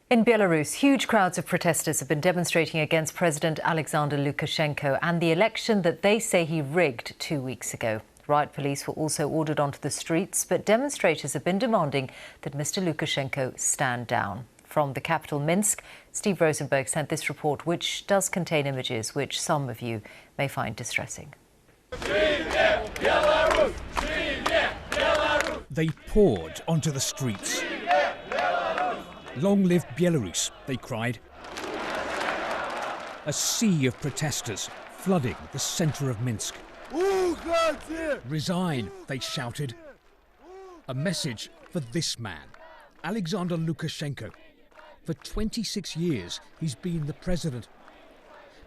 In Belarus, huge crowds of protesters have been demonstrating against President Alexander Lukashenko and the election that they say he rigged 2 weeks ago. Riot police were also ordered onto the streets, but demonstrators have been demanding that Mr. Lukashenko stand down. From the capital, Minsk, Steve Rosenberg sent this report, which does contain images which some of you may find distressing. They poured onto the streets. Long live Belarus, they cried. A sea of protesters flooding the centre of Minsk. Resign, they shouted. A message for this man, Alexander Lukashenko. For 26 years, he's been the president.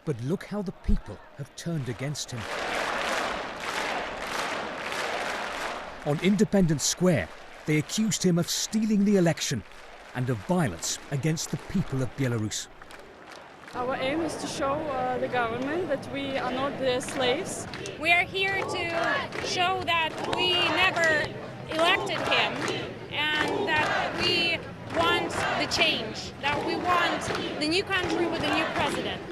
But look how the people have turned against him. On Independence Square, they accused him of stealing the election and of violence against the people of Belarus. Our aim is to show the government that we are not their slaves. We are here to show that we never elected him and that we want the change, that we want the new country with a new president.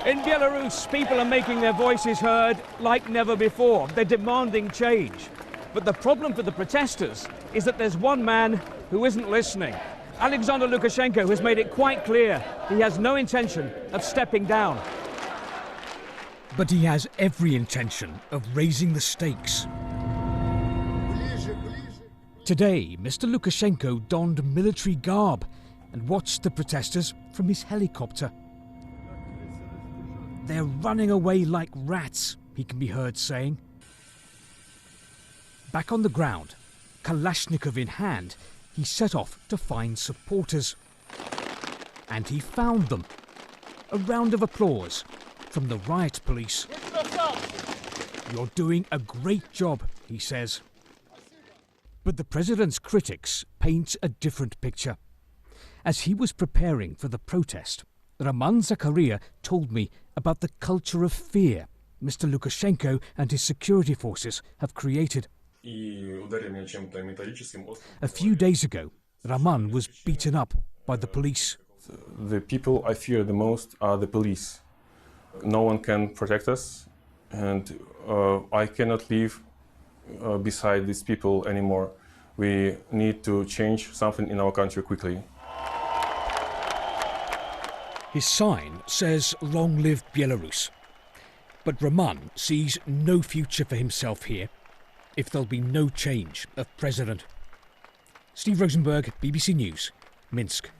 In Belarus, people are making their voices heard like never before. They're demanding change. But the problem for the protesters is that there's one man who isn't listening. Alexander Lukashenko has made it quite clear he has no intention of stepping down. But he has every intention of raising the stakes. Today, Mr. Lukashenko donned military garb and watched the protesters from his helicopter. They're running away like rats, he can be heard saying. Back on the ground, Kalashnikov in hand, he set off to find supporters. And he found them. A round of applause from the riot police. You're doing a great job, he says. But the president's critics paint a different picture. As he was preparing for the protest, Roman Zakaria told me about the culture of fear Mr. Lukashenko and his security forces have created. A few days ago, Roman was beaten up by the police. The people I fear the most are the police. No one can protect us, and I cannot live beside these people anymore. We need to change something in our country quickly. His sign says, "Long live Belarus." But Roman sees no future for himself here if there'll be no change of president. Steve Rosenberg, BBC News, Minsk.